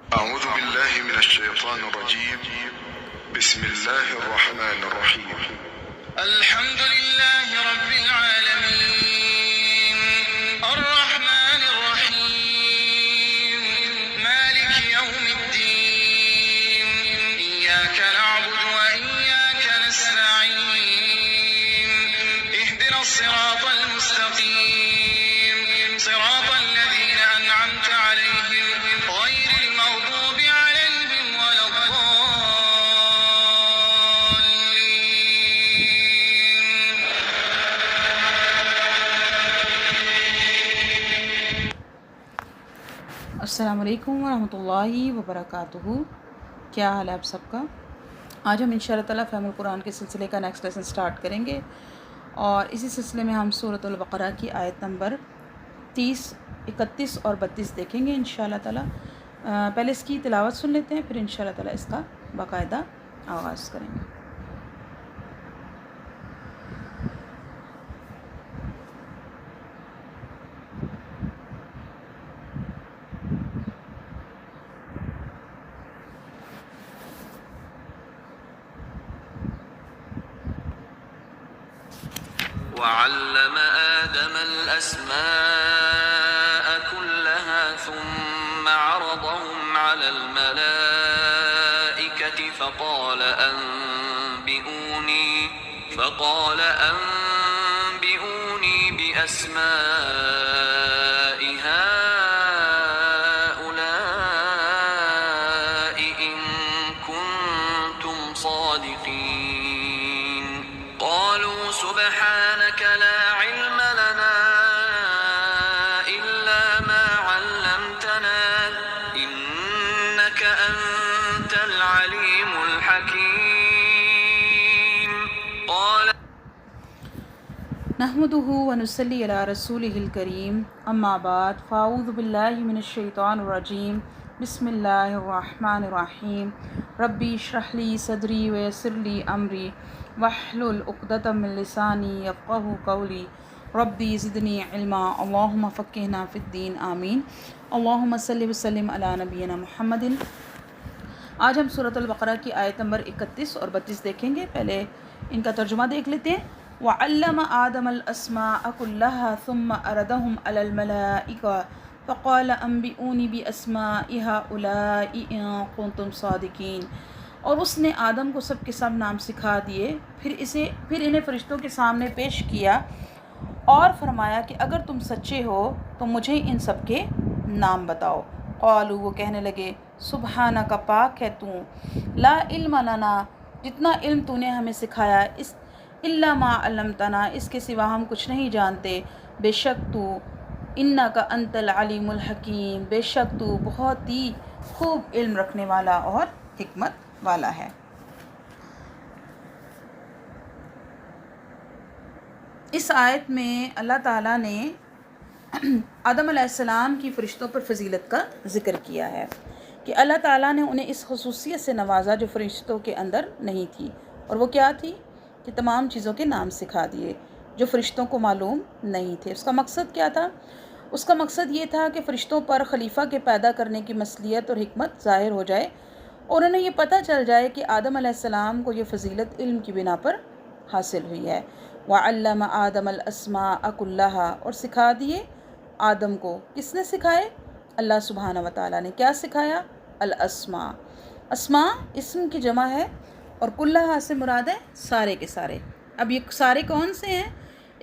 أعوذ بالله من الشيطان الرجيم. بسم الله الرحمن الرحيم. الحمد لله رب العالمين الرحمن الرحيم مالك يوم الدين إياك نعبد وإياك نستعين اهدنا الصراط المستقيم صراط الذين أنعمت عليهم غير المغضوب عليهم ولا الضالين. السلام علیکم ورحمۃ اللہ وبرکاتہ. کیا حال ہے آپ سب کا؟ آج ہم انشاءاللہ تعالیٰ فہم القرآن کے سلسلے کا نیکسٹ لیسن سٹارٹ کریں گے، اور اسی سلسلے میں ہم سورۃ البقرہ کی آیت نمبر 30، 31 اور 32 دیکھیں گے انشاءاللہ تعالیٰ. پہلے اس کی تلاوت سن لیتے ہیں، پھر انشاءاللہ تعالیٰ اس کا باقاعدہ آغاز کریں گے. وعلم آدم الأسماء كلها ثم عرضهم على الملائكة فقال أنبئوني بأسماء هؤلاء إن كنتم صادقين. قالوا سبحانك لا علم لنا إلا ما علمتنا إنك أنت العليم الحكيم. قال نحمده ونصلي على رسوله الكريم، اما بعد فاعوذ باللہ من الشیطان الرجیم. بسم اللہ الرحمن الرحیم. ربی اشرح لی صدری ویسر لی امری واحلل عقدۃ من لسانی یفقہوا قولی. ربی زدنی علما اللہم فقہنا فی الدین آمین. اللہم صلی وسلم علی نبینا محمد. آج ہم سورۃ البقرہ کی آیت نمبر 31 اور 32 دیکھیں گے. پہلے ان کا ترجمہ دیکھ لیتے ہیں. وَعَلَّمَ آدَمَ الْأَسْمَاءَ كُلَّهَا ثُمَّ عَرَضَهُمْ عَلَى الْمَلَائِكَةِ فَقَالَ أَنبِئُونِي بِأَسْمَاءِ هَؤُلَاءِ إِن كُنتُمْ صَادِقِينَ. اور اس نے آدم کو سب کے سب نام سکھا دیے، پھر انہیں فرشتوں کے سامنے پیش کیا اور فرمایا کہ اگر تم سچے ہو تو مجھے ان سب کے نام بتاؤ. قالوا، وہ کہنے لگے، سبحانک، پاک ہے تو، لا علم لنا، جتنا علم تو نے ہمیں سکھایا، الا ما علمتنا، اس کے سوا ہم کچھ نہیں جانتے. بے شک تو، انک انت العلیم الحکیم، بے شک تو بہت ہی خوب علم رکھنے والا اور حکمت والا ہے. اس آیت میں اللہ تعالیٰ نے آدم علیہ السلام کی فرشتوں پر فضیلت کا ذکر کیا ہے کہ اللہ تعالیٰ نے انہیں اس خصوصیت سے نوازا جو فرشتوں کے اندر نہیں تھی. اور وہ کیا تھی؟ کہ تمام چیزوں کے نام سکھا دیے جو فرشتوں کو معلوم نہیں تھے. اس کا مقصد کیا تھا؟ اس کا مقصد یہ تھا کہ فرشتوں پر خلیفہ کے پیدا کرنے کی مصلیت اور حکمت ظاہر ہو جائے، اور انہیں یہ پتہ چل جائے کہ آدم علیہ السلام کو یہ فضیلت علم کی بنا پر حاصل ہوئی ہے. وَعَلَّمَ آدَمَ الْأَسْمَاءَ كُلَّهَا، اور سکھا دیے آدم کو. کس نے سکھائے؟ اللہ سبحانہ وتعالیٰ نے. کیا سکھایا؟ الاسماء. اسماء اسم کی جمع ہے، اور کلھا سے مراد ہے سارے کے سارے. اب یہ سارے کون سے ہیں؟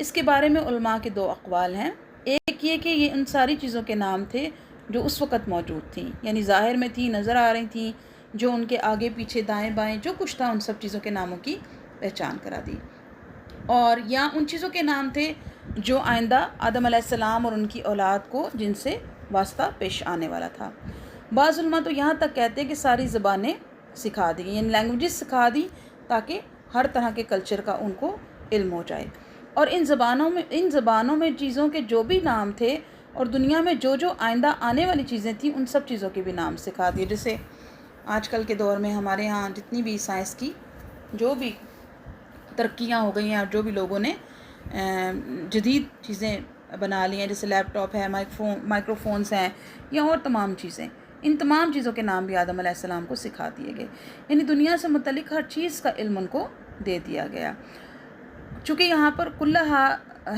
اس کے بارے میں علماء کے دو اقوال ہیں. ایک یہ کہ یہ ان ساری چیزوں کے نام تھے جو اس وقت موجود تھیں، یعنی ظاہر میں تھیں، نظر آ رہی تھیں، جو ان کے آگے پیچھے دائیں بائیں جو کچھ تھا ان سب چیزوں کے ناموں کی پہچان کرا دی. اور یا ان چیزوں کے نام تھے جو آئندہ آدم علیہ السلام اور ان کی اولاد کو جن سے واسطہ پیش آنے والا تھا. بعض علماء تو یہاں تک کہتے ہیں کہ ساری زبانیں سکھا دی، یعنی لینگویجز سکھا دی تاکہ ہر طرح کے کلچر کا ان کو علم ہو جائے. اور ان زبانوں میں چیزوں کے جو بھی نام تھے اور دنیا میں جو آئندہ آنے والی چیزیں تھیں ان سب چیزوں کے بھی نام سکھا دیے. جیسے آج کل کے دور میں ہمارے ہاں جتنی بھی سائنس کی جو بھی ترقیاں ہو گئی ہیں اور جو بھی لوگوں نے جدید چیزیں بنا لی ہیں، جیسے لیپ ٹاپ ہے، مائکرو فونز ہیں یا اور تمام چیزیں، ان تمام چیزوں کے نام بھی آدم علیہ السلام کو سکھا دیے گئے، یعنی دنیا سے متعلق ہر چیز کا علم ان کو دے دیا گیا۔ چونکہ یہاں پر کلھا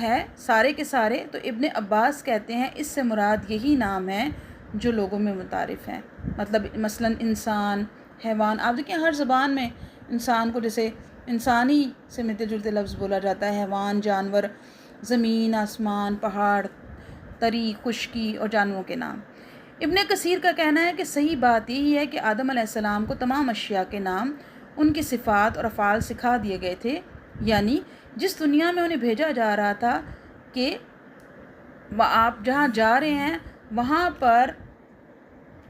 ہے سارے کے سارے، تو ابن عباس کہتے ہیں اس سے مراد یہی نام ہے جو لوگوں میں متعارف ہیں، مطلب مثلا انسان، حیوان۔ آپ دیکھیں ہر زبان میں انسان کو جیسے انسانی سے ملتے جلتے لفظ بولا جاتا ہے، حیوان، جانور، زمین، آسمان، پہاڑ، تری، خشکی اور جانوروں کے نام۔ ابن کثیر کا کہنا ہے کہ صحیح بات یہی ہے کہ آدم علیہ السلام کو تمام اشیاء کے نام، ان کی صفات اور افعال سکھا دیے گئے تھے، یعنی جس دنیا میں انہیں بھیجا جا رہا تھا کہ آپ جہاں جا رہے ہیں وہاں پر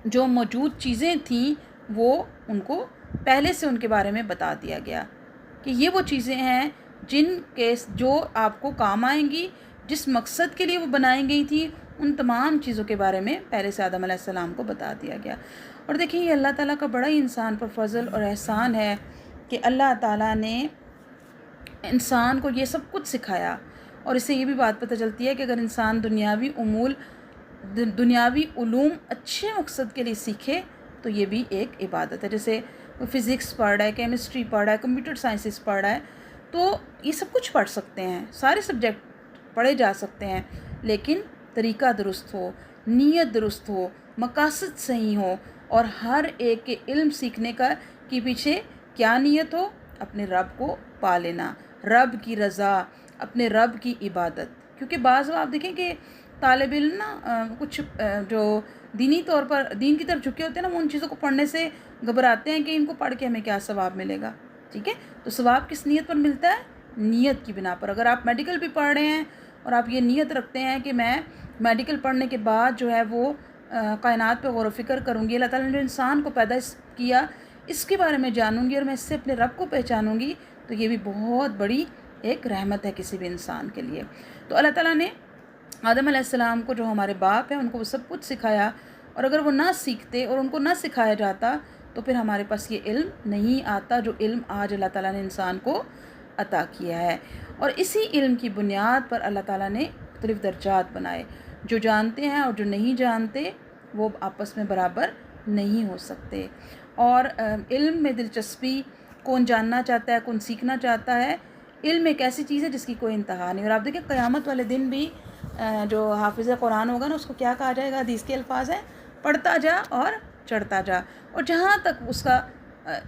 جو موجود چیزیں تھیں وہ ان کو پہلے سے ان کے بارے میں بتا دیا گیا کہ یہ وہ چیزیں ہیں جن کے جو آپ کو کام آئیں گی، جس مقصد کے لیے وہ بنائی گئی تھی، ان تمام چیزوں کے بارے میں پہلے سے آدم علیہ السلام کو بتا دیا گیا۔ اور دیکھیں یہ اللہ تعالیٰ کا بڑا ہی انسان پر فضل اور احسان ہے کہ اللہ تعالیٰ نے انسان کو یہ سب کچھ سکھایا، اور اس سے یہ بھی بات پتہ چلتی ہے کہ اگر انسان دنیاوی علوم اچھے مقصد کے لیے سیکھے تو یہ بھی ایک عبادت ہے۔ جیسے فزکس پڑھ رہا ہے، کیمسٹری پڑھ رہا ہے، کمپیوٹر سائنسز پڑھ رہا ہے، تو یہ سب کچھ پڑھ سکتے ہیں، سارے سبجیکٹ پڑھے جا سکتے ہیں، لیکن طریقہ درست ہو، نیت درست ہو، مقاصد صحیح ہو، اور ہر ایک کے علم سیکھنے کے پیچھے کیا نیت ہو؟ اپنے رب کو پا لینا، رب کی رضا، اپنے رب کی عبادت۔ کیونکہ بعض آپ دیکھیں کہ طالب علم نا کچھ جو دینی طور پر دین کی طرف جھکے ہوتے ہیں نا، وہ ان چیزوں کو پڑھنے سے گھبراتے ہیں کہ ان کو پڑھ کے ہمیں کیا ثواب ملے گا، ٹھیک ہے؟ تو ثواب کس نیت پر ملتا ہے؟ نیت کی بنا پر۔ اگر آپ میڈیکل بھی پڑھ رہے ہیں اور آپ یہ نیت رکھتے ہیں کہ میں میڈیکل پڑھنے کے بعد جو ہے وہ کائنات پہ غور و فکر کروں گی، اللہ تعالیٰ نے جو انسان کو پیدا کیا اس کے بارے میں جانوں گی اور میں اس سے اپنے رب کو پہچانوں گی، تو یہ بھی بہت بڑی ایک رحمت ہے کسی بھی انسان کے لیے۔ تو اللہ تعالیٰ نے آدم علیہ السلام کو جو ہمارے باپ ہیں ان کو وہ سب کچھ سکھایا، اور اگر وہ نہ سیکھتے اور ان کو نہ سکھایا جاتا تو پھر ہمارے پاس یہ علم نہیں آتا جو علم آج اللہ تعالیٰ نے انسان کو عطا کیا ہے۔ اور اسی علم کی بنیاد پر اللہ تعالیٰ نے مختلف درجات بنائے، جو جانتے ہیں اور جو نہیں جانتے وہ آپس میں برابر نہیں ہو سکتے۔ اور علم میں دلچسپی، کون جاننا چاہتا ہے، کون سیکھنا چاہتا ہے۔ علم ایک ایسی چیز ہے جس کی کوئی انتہا نہیں۔ اور آپ دیکھیں قیامت والے دن بھی جو حافظ قرآن ہوگا نا، اس کو کیا کہا جائے گا؟ حدیث کے الفاظ ہیں، پڑھتا جا اور چڑھتا جا، اور جہاں تک اس کا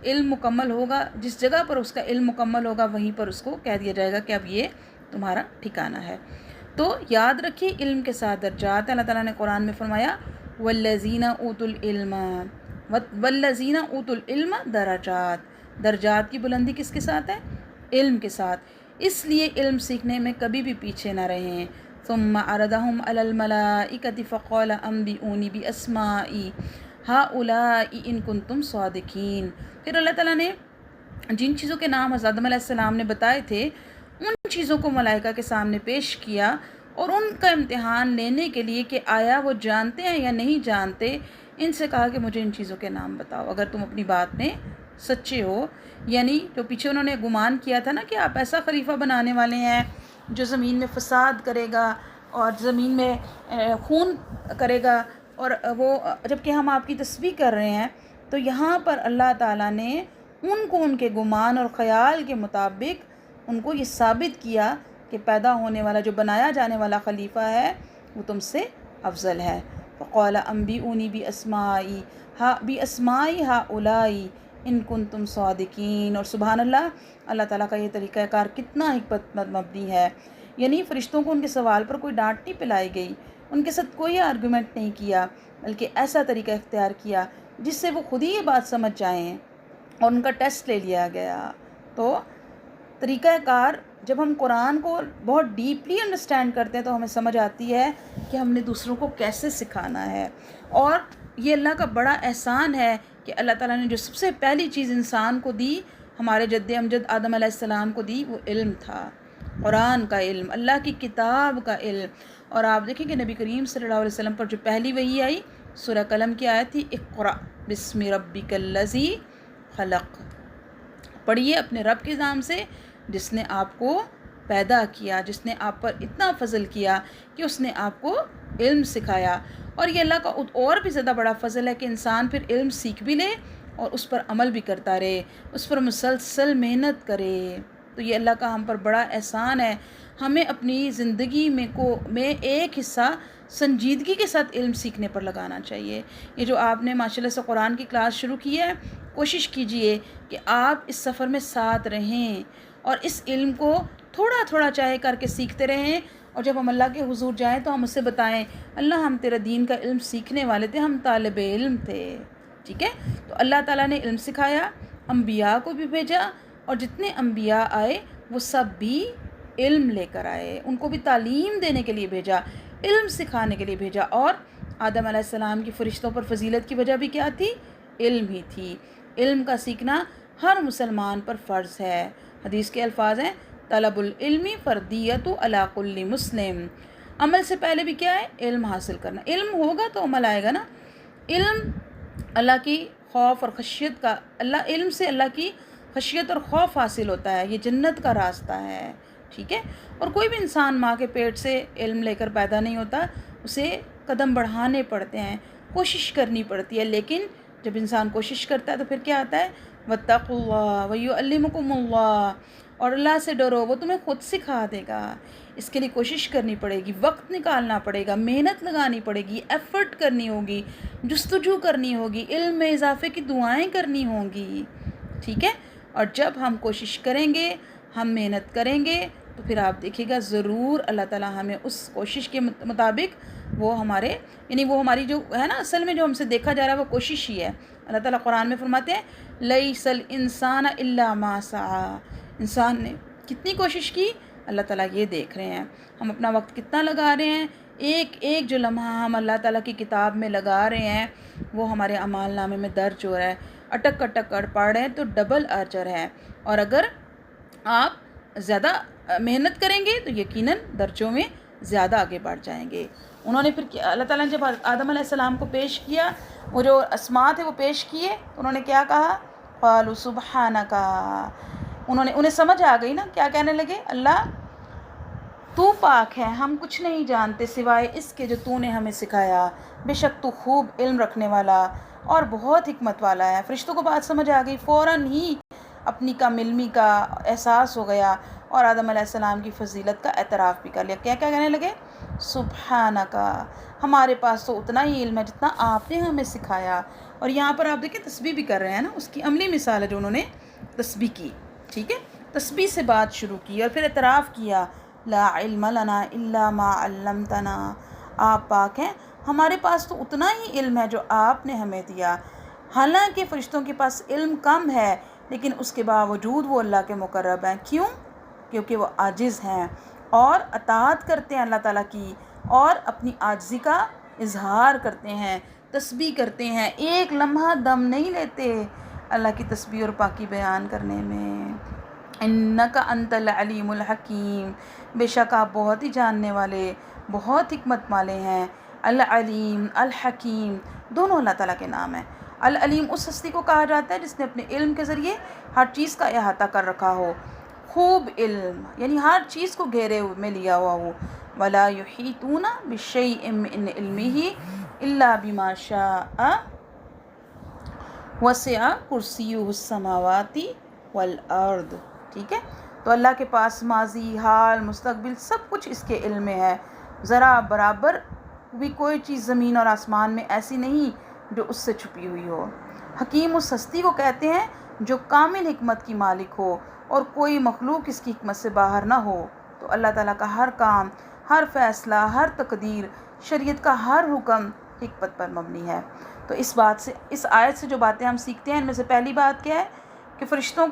علم مکمل ہوگا، جس جگہ پر اس کا علم مکمل ہوگا وہیں پر اس کو کہہ دیا جائے گا کہ اب یہ تمہارا ٹھکانہ ہے۔ تو یاد رکھیے علم کے ساتھ درجات ہیں۔ اللہ تعالیٰ نے قرآن میں فرمایا والذین اوتوا العلم درجات، درجات کی بلندی کس کے ساتھ ہے؟ علم کے ساتھ۔ اس لیے علم سیکھنے میں کبھی بھی پیچھے نہ رہیں۔ ثم عرضهم على الملائکۃ فقال انبئونی باسماء ہؤلاء ان کنتم صادقین۔ پھر اللہ تعالیٰ نے جن چیزوں کے نام حضرت آدم علیہ السلام نے بتائے تھے ان چیزوں کو ملائکہ کے سامنے پیش کیا، اور ان کا امتحان لینے کے لیے کہ آیا وہ جانتے ہیں یا نہیں جانتے، ان سے کہا کہ مجھے ان چیزوں کے نام بتاؤ اگر تم اپنی بات میں سچے ہو۔ یعنی جو پیچھے انہوں نے گمان کیا تھا نا کہ آپ ایسا خلیفہ بنانے والے ہیں جو زمین میں فساد کرے گا اور زمین میں خون کرے گا، اور وہ جب کہ ہم آپ کی تسبیح کر رہے ہیں، تو یہاں پر اللہ تعالیٰ نے ان کو ان کے گمان اور خیال کے مطابق ان کو یہ ثابت کیا کہ پیدا ہونے والا جو بنایا جانے والا خلیفہ ہے وہ تم سے افضل ہے۔ فقال انبئونی باسماء ہؤلاء ان کنتم صادقین۔ اور سبحان اللہ، اللہ تعالیٰ کا یہ طریقہ کار کتنا حکمت مبنی ہے۔ یعنی فرشتوں کو ان کے سوال پر کوئی ڈانٹ نہیں پلائی گئی، ان کے ساتھ کوئی آرگومنٹ نہیں کیا، بلکہ ایسا طریقہ اختیار کیا جس سے وہ خود ہی یہ بات سمجھ جائیں، اور ان کا ٹیسٹ لے لیا گیا۔ تو طریقہ کار جب ہم قرآن کو بہت ڈیپلی انڈرسٹینڈ کرتے ہیں تو ہمیں سمجھ آتی ہے کہ ہم نے دوسروں کو کیسے سکھانا ہے۔ اور یہ اللہ کا بڑا احسان ہے کہ اللہ تعالیٰ نے جو سب سے پہلی چیز انسان کو دی، ہمارے جد امجد آدم علیہ السلام کو دی، وہ علم تھا، قرآن کا علم، اللہ کی کتاب کا علم۔ اور آپ دیکھیں کہ نبی کریم صلی اللہ علیہ وسلم پر جو پہلی وحی آئی سورہ قلم کی آیت تھی، اقرأ بسم ربک الذی خلق، پڑھیے اپنے رب کے نام سے جس نے آپ کو پیدا کیا، جس نے آپ پر اتنا فضل کیا کہ اس نے آپ کو علم سکھایا۔ اور یہ اللہ کا اور بھی زیادہ بڑا فضل ہے کہ انسان پھر علم سیکھ بھی لے اور اس پر عمل بھی کرتا رہے، اس پر مسلسل محنت کرے۔ تو یہ اللہ کا ہم پر بڑا احسان ہے۔ ہمیں اپنی زندگی میں ایک حصہ سنجیدگی کے ساتھ علم سیکھنے پر لگانا چاہیے۔ یہ جو آپ نے ماشاءاللہ سے قرآن کی کلاس شروع کی ہے، کوشش کیجئے کہ آپ اس سفر میں ساتھ رہیں اور اس علم کو تھوڑا تھوڑا چاہے کر کے سیکھتے رہیں، اور جب ہم اللہ کے حضور جائیں تو ہم اس سے بتائیں اللہ ہم تیرا دین کا علم سیکھنے والے تھے، ہم طالب علم تھے۔ ٹھیک ہے، تو اللہ تعالیٰ نے علم سکھایا، انبیاء کو بھی بھیجا، اور جتنے انبیاء آئے وہ سب بھی علم لے کر آئے، ان کو بھی تعلیم دینے کے لیے بھیجا، علم سکھانے کے لیے بھیجا۔ اور آدم علیہ السلام کی فرشتوں پر فضیلت کی وجہ بھی کیا تھی؟ علم ہی تھی۔ علم کا سیکھنا ہر مسلمان پر فرض ہے۔ حدیث کے الفاظ ہیں طلب العلم فردیت علی کل مسلم۔ عمل سے پہلے بھی کیا ہے؟ علم حاصل کرنا۔ علم ہوگا تو عمل آئے گا نا۔ علم اللہ کی خوف اور خشیت کا، علم سے اللہ کی خشیت اور خوف حاصل ہوتا ہے، یہ جنت کا راستہ ہے۔ ٹھیک ہے، اور کوئی بھی انسان ماں کے پیٹ سے علم لے کر پیدا نہیں ہوتا، اسے قدم بڑھانے پڑتے ہیں، کوشش کرنی پڑتی ہے، لیکن جب انسان کوشش کرتا ہے تو پھر کیا آتا ہے؟ واتقوا اللہ ویعلمکم اللہ، اور اللہ سے ڈرو، وہ تمہیں خود سکھا دے گا۔ اس کے لیے کوشش کرنی پڑے گی، وقت نکالنا پڑے گا، محنت لگانی پڑے گی، ایفرٹ کرنی ہوگی، جستجو کرنی ہوگی، علم میں اضافے کی دعائیں کرنی ہوں گی۔ ٹھیک ہے، اور جب ہم کوشش کریں گے، ہم محنت کریں گے، تو پھر آپ دیکھیے گا ضرور اللہ تعالیٰ ہمیں اس کوشش کے مطابق وہ ہماری جو ہے نا، اصل میں جو ہم سے دیکھا جا رہا ہے وہ کوشش ہی ہے۔ اللہ تعالیٰ قرآن میں فرماتے ہیں لیس الانسان الا ما سعی، انسان نے کتنی کوشش کی اللہ تعالیٰ یہ دیکھ رہے ہیں، ہم اپنا وقت کتنا لگا رہے ہیں، ایک ایک جو لمحہ ہم اللہ تعالیٰ کی کتاب میں لگا رہے ہیں وہ ہمارے اعمال نامے میں درج ہو رہا ہے۔ اٹک اٹک کر پڑھ رہے ہیں تو ڈبل اجر ہے، اور اگر آپ زیادہ محنت کریں گے تو یقیناً درجوں میں زیادہ آگے بڑھ جائیں گے۔ انہوں نے پھر اللہ تعالیٰ نے جب آدم علیہ السلام کو پیش کیا، وہ جو اسماء تھے وہ پیش کیے، تو انہوں نے کیا کہا؟ قالوا سبحانک، انہیں سمجھ آ گئی نا، کیا کہنے لگے؟ اللہ تو پاک ہے، ہم کچھ نہیں جانتے سوائے اس کے جو تو نے ہمیں سکھایا، بے شک تو خوب علم رکھنے والا اور بہت حکمت والا ہے۔ فرشتوں کو بات سمجھ آ گئی، فوراً ہی اپنی کم علمی کا احساس ہو گیا، اور آدم علیہ السلام کی فضیلت کا اعتراف بھی کر لیا۔ کیا کیا کہنے لگے؟ سبحانک، ہمارے پاس تو اتنا ہی علم ہے جتنا آپ نے ہمیں سکھایا۔ اور یہاں پر آپ دیکھیں تسبیح بھی کر رہے ہیں نا، اس کی عملی مثال ہے جو انہوں نے تسبیح کی۔ ٹھیک ہے، تسبیح سے بات شروع کی اور پھر اعتراف کیا لا علم لنا الا ما علمتنا، آپ پاک ہیں، ہمارے پاس تو اتنا ہی علم ہے جو آپ نے ہمیں دیا۔ حالانکہ فرشتوں کے پاس علم کم ہے، لیکن اس کے باوجود وہ اللہ کے مقرب ہیں۔ کیوں؟ کیونکہ وہ عاجز ہیں اور اطاعت کرتے ہیں اللہ تعالیٰ کی، اور اپنی عاجزی کا اظہار کرتے ہیں، تسبیح کرتے ہیں، ایک لمحہ دم نہیں لیتے اللہ کی تسبیح اور پاکی بیان کرنے میں۔ انک انت العلیم الحکیم، بے شک آپ بہت ہی جاننے والے، بہت حکمت والے ہیں۔ العلیم الحکیم دونوں اللہ تعالیٰ کے نام ہیں۔ العلیم اس ہستی کو کہا جاتا ہے جس نے اپنے علم کے ذریعے ہر چیز کا احاطہ کر رکھا ہو، خوب علم یعنی ہر چیز کو گھیرے میں لیا ہوا ہو۔ ولا یحیطون بشیء من علمہ الا بما شاء وسع کرسیہ السماوات والارض۔ ٹھیک ہے، تو اللہ کے پاس ماضی، حال، مستقبل سب کچھ اس کے علم میں ہے، ذرا برابر بھی کوئی چیز زمین اور آسمان میں ایسی نہیں جو اس سے چھپی ہوئی ہو۔ حکیم اس ہستی کو کہتے ہیں جو کامل حکمت کی مالک ہو اور کوئی مخلوق اس کی حکمت سے باہر نہ ہو۔ تو اللہ تعالیٰ کا ہر کام، ہر فیصلہ، ہر تقدیر، شریعت کا ہر حکم حکمت پر مبنی ہے۔ تو اس آیت سے جو باتیں ہم سیکھتے ہیں، ان میں سے پہلی بات کیا ہے کہ فرشتوں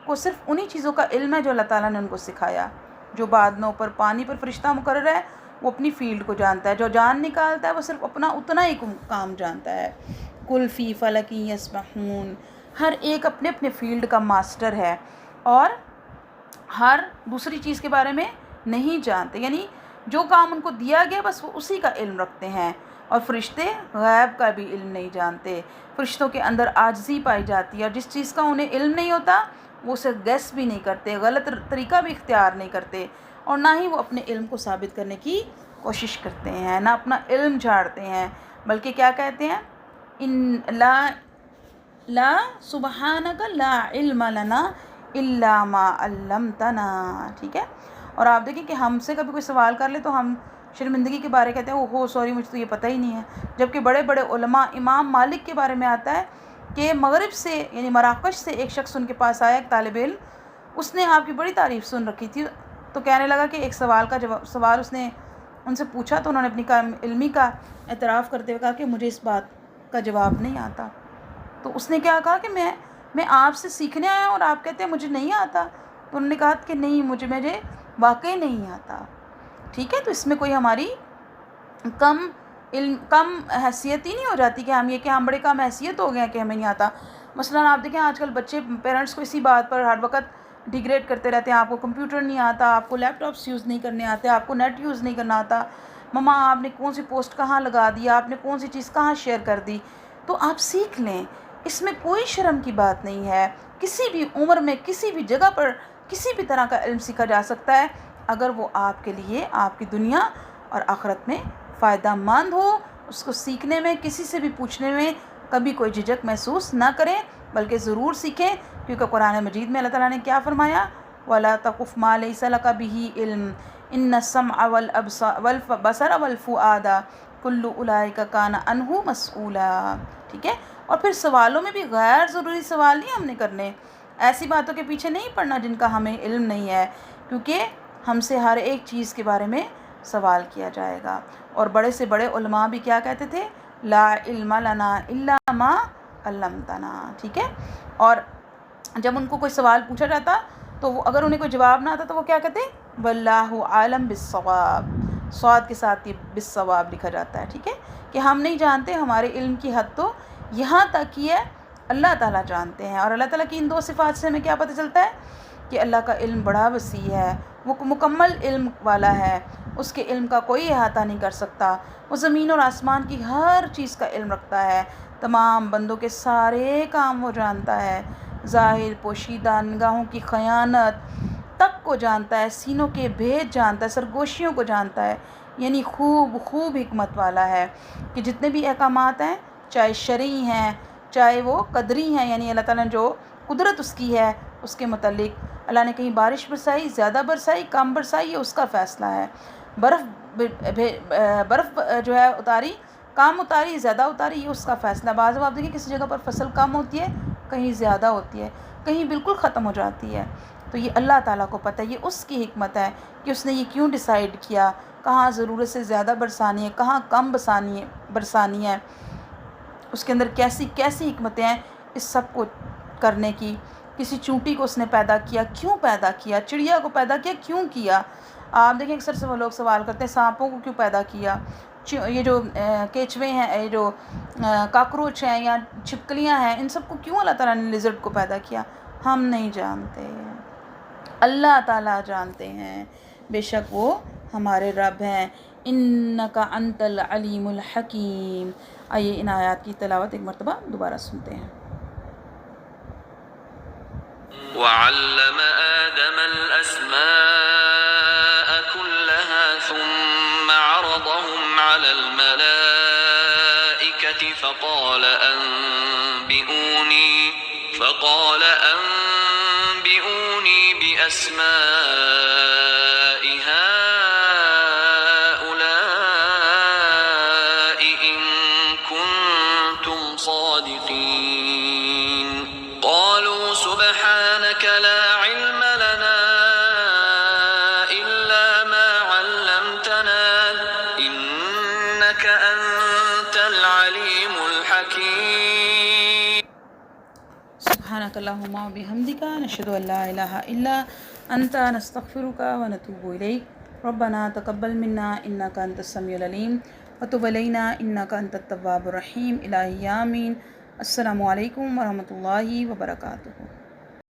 کو صرف انہی چیزوں کا علم ہے جو اللہ تعالیٰ نے ان کو سکھایا۔ جو بادلوں پر، پانی پر فرشتہ مقرر ہے وہ اپنی فیلڈ کو جانتا ہے، جو جان نکالتا ہے وہ صرف اپنا اتنا ہی کام جانتا ہے۔ کل فی فلک یسبحون، ہر ایک اپنے اپنے فیلڈ کا ماسٹر ہے اور ہر دوسری چیز کے بارے میں نہیں جانتے، یعنی جو کام ان کو دیا گیا بس وہ اسی کا علم رکھتے ہیں۔ اور فرشتے غیب کا بھی علم نہیں جانتے، فرشتوں کے اندر عاجزی پائی جاتی ہے، اور جس چیز کا انہیں علم نہیں ہوتا وہ اسے گیس بھی نہیں کرتے، غلط طریقہ بھی اختیار نہیں کرتے، اور نہ ہی وہ اپنے علم کو ثابت کرنے کی کوشش کرتے ہیں، نہ اپنا علم جھاڑتے ہیں، بلکہ کیا کہتے ہیں؟ ان لا سبحانک لا علم لنا الا ما علمتنا. ٹھیک ہے. اور آپ دیکھیں کہ ہم سے کبھی کوئی سوال کر لے تو ہم شرمندگی کے بارے کہتے ہیں اوہو سوری مجھے تو یہ پتہ ہی نہیں ہے. جبکہ بڑے بڑے علماء، امام مالک کے بارے میں آتا ہے کہ مغرب سے یعنی مراکش سے ایک شخص ان کے پاس آیا، ایک طالب علم، اس نے آپ کی بڑی تعریف سن رکھی تھی، تو کہنے لگا کہ ایک سوال اس نے ان سے پوچھا، تو انہوں نے اپنی علمی کا اعتراف کرتے ہوئے کہا کہ مجھے اس بات کا جواب نہیں آتا. تو اس نے کیا کہا کہ میں آپ سے سیکھنے آیا ہوں اور آپ کہتے ہیں مجھے نہیں آتا. تو انہوں نے کہا کہ نہیں، مجھے واقعی نہیں آتا. ٹھیک ہے. تو اس میں کوئی ہماری کم حیثیت ہی نہیں ہو جاتی کہ ہم بڑے کم حیثیت ہو گئے ہیں کہ ہمیں نہیں آتا. مثلا آپ دیکھیں آج کل بچے پیرنٹس کو اسی بات پر ہر وقت ڈیگریڈ کرتے رہتے ہیں، آپ کو کمپیوٹر نہیں آتا، آپ کو لیپ ٹاپس یوز نہیں کرنے آتے، آپ کو نیٹ یوز نہیں کرنا آتا، مما آپ نے کون سی پوسٹ کہاں لگا دیا، آپ نے کون سی چیز کہاں شیئر کر دی. تو آپ سیکھ لیں، اس میں کوئی شرم کی بات نہیں ہے. کسی بھی عمر میں کسی بھی جگہ پر کسی بھی طرح کا علم سیکھا جا سکتا ہے اگر وہ آپ کے لیے آپ کی دنیا اور آخرت میں فائدہ مند ہو. اس کو سیکھنے میں، کسی سے بھی پوچھنے میں کبھی کوئی جھجک محسوس نہ کریں، بلکہ ضرور سیکھیں، کیونکہ قرآن مجید میں اللہ تعالیٰ نے کیا فرمایا؟ وَلَا تَقُفْ مَا لَيْسَ لَكَ بِهِ عِلْمٌ إِنَّ السَّمْعَ وَالْبَصَرَ وَالْفُؤَادَ كُلُّ أُولَٰئِكَ كَانَ عَنْهُ مسؤولا. ٹھیک ہے. اور پھر سوالوں میں بھی غیر ضروری سوال نہیں ہم نے کرنے، ایسی باتوں کے پیچھے نہیں پڑنا جن کا ہمیں علم نہیں ہے، کیونکہ ہم سے ہر ایک چیز کے بارے میں سوال کیا جائے گا. اور بڑے سے بڑے علماء بھی کیا کہتے تھے؟ لا علم لنا الا ما علمتنا. ٹھیک ہے. اور جب ان کو کوئی سوال پوچھا جاتا تو وہ اگر انہیں کوئی جواب نہ آتا تو وہ کیا کہتے؟ واللہ عالم بالصواب. صاد کے ساتھ یہ بالصواب لکھا جاتا ہے. ٹھیک ہے. کہ ہم نہیں جانتے، ہمارے علم کی حد تو یہاں تک ہی ہے، اللہ تعالیٰ جانتے ہیں. اور اللہ تعالیٰ کی ان دو صفات سے ہمیں کیا پتہ چلتا ہے؟ کہ اللہ کا علم بڑا وسیع ہے، وہ مکمل علم والا ہے، اس کے علم کا کوئی احاطہ نہیں کر سکتا. وہ زمین اور آسمان کی ہر چیز کا علم رکھتا ہے، تمام بندوں کے سارے کام وہ جانتا ہے، ظاہر پوشیدہ نگاہوں کی خیانت تک کو جانتا ہے، سینوں کے بھید جانتا ہے، سرگوشیوں کو جانتا ہے. یعنی خوب حکمت والا ہے کہ جتنے بھی احکامات ہیں، چاہے شرعی ہیں چاہے وہ قدری ہیں، یعنی اللہ تعالیٰ نے جو قدرت اس کی ہے اس کے متعلق اللہ نے کہیں بارش برسائی، زیادہ برسائی، کم برسائی، یہ اس کا فیصلہ ہے. برف جو ہے اتاری، کم اتاری، زیادہ اتاری، یہ اس کا فیصلہ. بعض آپ دیکھیں کسی جگہ پر فصل کم ہوتی ہے، کہیں زیادہ ہوتی ہے، کہیں بالکل ختم ہو جاتی ہے. تو یہ اللہ تعالیٰ کو پتہ ہے، یہ اس کی حکمت ہے کہ اس نے یہ کیوں ڈیسائیڈ کیا، کہاں ضرورت سے زیادہ برسانی ہے، کہاں کم برسانی ہے، اس کے اندر کیسی حکمتیں ہیں اس سب کو کرنے کی. کسی چونٹی کو اس نے پیدا کیا، کیوں پیدا کیا؟ چڑیا کو پیدا کیا، کیوں کیا؟ آپ دیکھیں اکثر سے وہ لوگ سوال کرتے ہیں سانپوں کو کیوں پیدا کیا، یہ جو کیچوے ہیں، یہ جو کاکروچ ہیں یا چھپکلیاں ہیں، ان سب کو کیوں اللہ تعالیٰ نے لیزرڈ کو پیدا کیا؟ ہم نہیں جانتے، اللہ تعالیٰ جانتے ہیں. بے شک وہ ہمارے رب ہیں. انک انت العلیم الحکیم. آئیے ان آیات کی تلاوت ایک مرتبہ دوبارہ سنتے ہیں. وعلم آدم الأسماء كلها ثم عرضهم على الملائكة فقال أنبئوني بأسماء هؤلاء إن كنتم صادقين. قالوا سبحانك لا علم لنا إلا ما علمتنا إنك أنت العليم الحكيم. سبحانك اللهم وبحمدك نشهد أن لا إله إلا أنت نستغفرك ونتوب إليك. ربنا تقبل منا إنك أنت السميع العليم وتب علينا إنك أنت التواب الرحيم. إلهي آمين. السلام علیکم ورحمۃ اللہ وبرکاتہ.